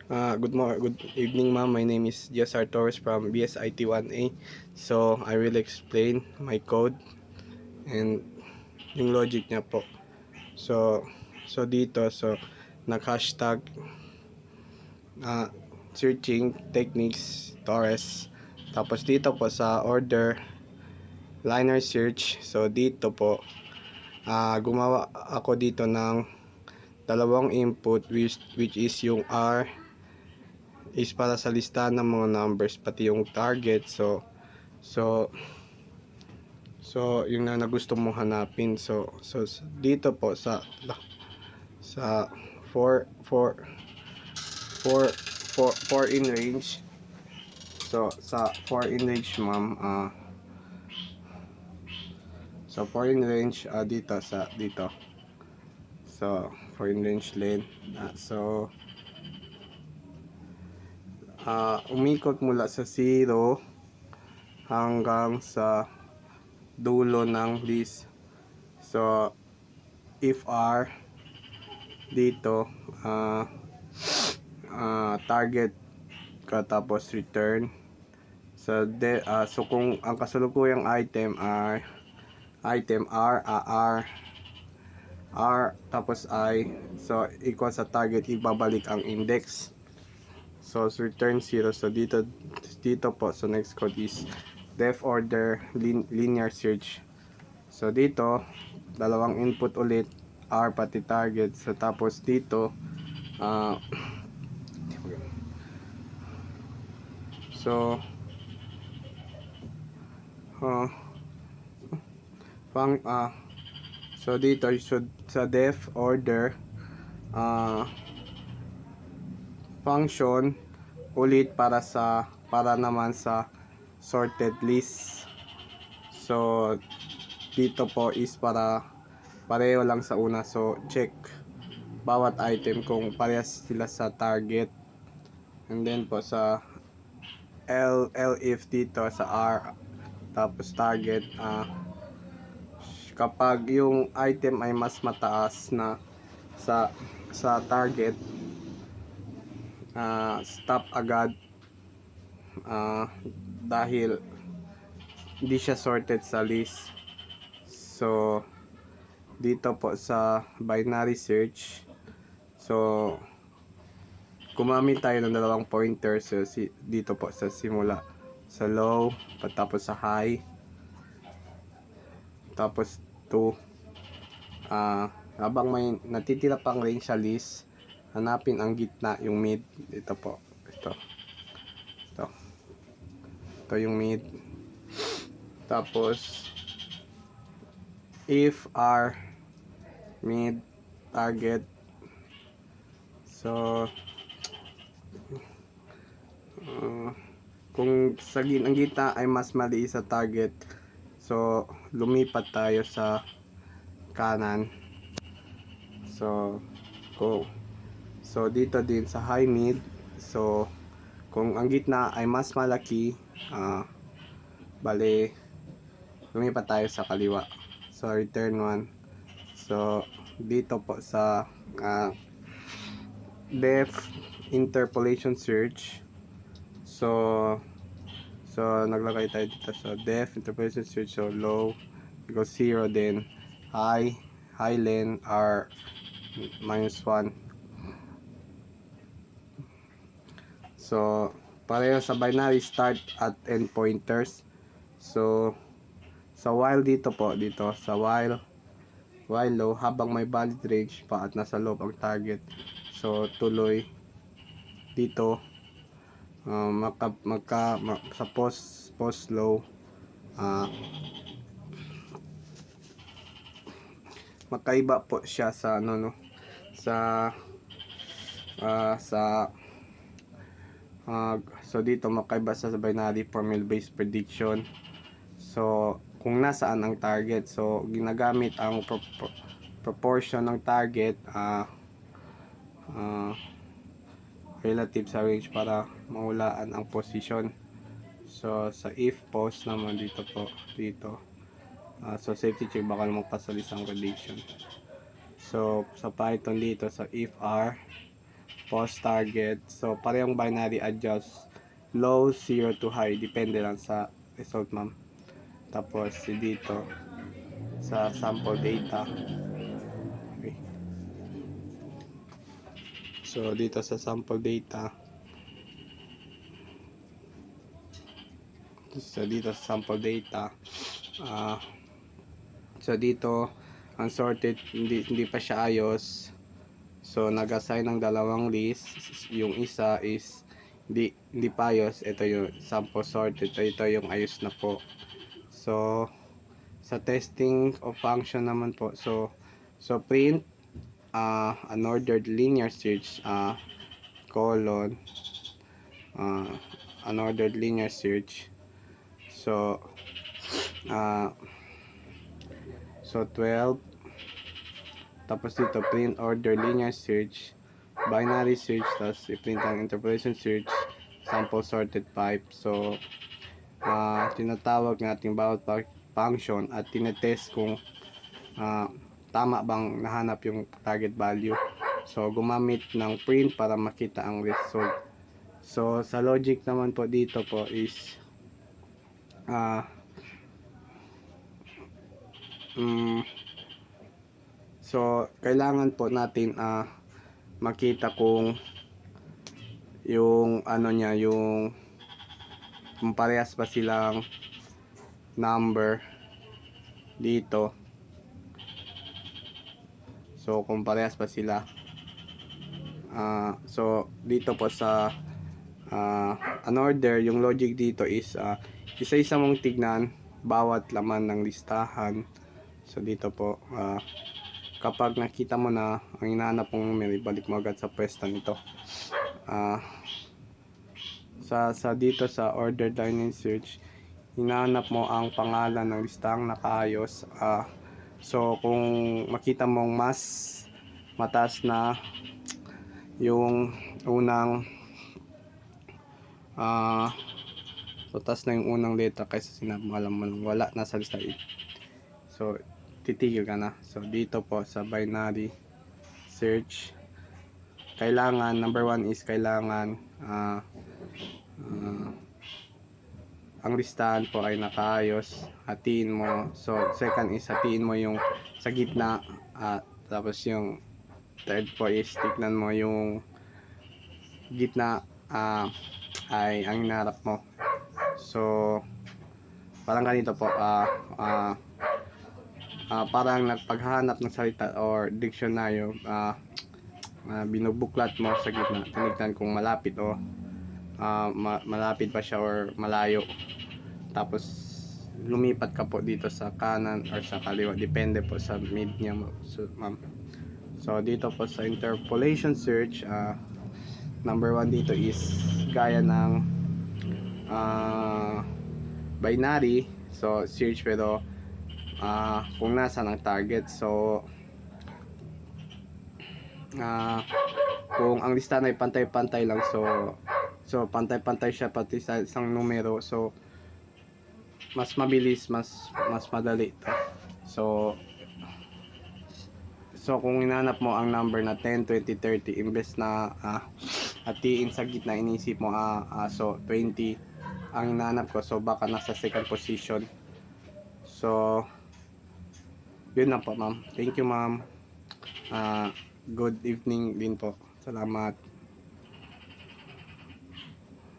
Good evening, ma'am. My name is Josar Torres from BSIT 1A. So, I will explain my code and yung logic niya po. So, dito, nag-hashtag uh, searching techniques Torres. Tapos dito po sa order liner search. So, dito po, gumawa ako dito ng dalawang input which is yung R is para sa listahan ng mga numbers pati yung target. So yung na gusto mong hanapin. Dito po sa 4 in range. So sa 4 in range, ma'am, sa 4 in range, dito. So 4 in range lane. Umikot mula sa 0 hanggang sa dulo ng list. So if R dito, target ka tapos return. So kung ang kasalukuyang item ay item R tapos I, so equal sa target, ibabalik ang index. So return 0. So dito po, so next code is def order linear search. So dito dalawang input ulit, R pati target. So tapos dito so so dito sa def order function ulit para naman sa sorted list. So dito po is para pareho lang sa una. So check bawat item kung parehas sila sa target. And then po sa if dito sa R tapos target, kapag yung item ay mas mataas na sa target, stop agad, dahil hindi siya sorted sa list. So dito po sa binary search, so gumamit tayo ng dalawang pointers. So dito po sa simula sa low patapos sa high tapos 2, habang may natitira pang range sa list, hanapin ang gitna, yung mid. Ito po, ito yung mid. Tapos if R mid target, so kung ang gitna ay mas mali sa target, so lumipat tayo sa kanan. So dito din sa high mid, so kung ang gitna ay mas malaki, bale lumipat tayo sa kaliwa. So return 1. So dito po sa def interpolation search, so naglagay tayo dito sa def interpolation search. So low equals 0, then high len are -1. So pareho sa binary start at end pointers. So sa while dito sa while low, habang may valid range pa at nasa loob ang target, so tuloy dito, sa post low, magkaiba po siya sa so dito magkaiba sa binary formula based prediction. So kung nasaan ang target, so ginagamit ang proportion ng target relative sa range para mahulaan ang position. So sa if post naman dito, so safety check, baka magpasalis ang prediction. So sa Python dito sa if R, post target. So parehong binary adjust low, 0 to high, depende lang sa result ma'am. Tapos dito sa sample data, okay. So dito sa sample data, ah so dito unsorted, hindi pa siya ayos. So nag-assign ng dalawang list, yung isa is hindi pa ayos, ito yung sample sorted, ito yung ayos na po. So sa testing of function naman po, so print unordered linear search colon unordered linear search. So 12, tapos dito print order linear search, binary search, tapos i-print ang interpolation search, sample sorted pipe. So tinatawag natin bawat function at tinetest kung tama bang nahanap yung target value. So gumamit ng print para makita ang result. So sa logic naman po dito po is so kailangan po natin makita kung yung ano niya, yung kung parehas pa silang number dito. So kung parehas pa sila, so dito po sa unorder, yung logic dito is isa-isa mong tignan bawat laman ng listahan. So dito po kapag nakita mo na ang hinahanap mong numero, ibalik mo agad sa pwesto nito. Sa dito sa ordered linear search, hinahanap mo ang pangalan ng listahang nakaayos. So kung makita mong mas mataas na yung unang mataas na yung unang letra kaysa sinabi mo, alam mo lang wala na sa lista, so titigil ka na. So dito po sa binary search, kailangan number 1 is kailangan ang listahan po ay nakaayos, hatiin mo. So second is hatiin mo yung sa gitna, tapos yung third po is tignan mo yung gitna ay ang hinaharap mo. So parang ganito po, parang nagpaghanap ng salita or dictionary, binubuklat mo sa gitna, tinignan kung malapit o malapit pa siya or malayo. Tapos lumipat ka po dito sa kanan or sa kaliwa, depende po sa mid niya ma'am. So dito po sa interpolation search, number 1 dito is gaya ng binary, so search pero kung nasa ng target. So kung ang listahan ay pantay-pantay lang, so pantay-pantay siya pati sa isang numero, so mas mabilis, mas madali ito. So kung hinanap mo ang number na 10, 20, 30, imbes na hatiin sa gitna, inisip mo so 20 ang hinanap ko, so baka nasa second position. So yun na po ma'am. Thank you ma'am. Good evening din po. Salamat.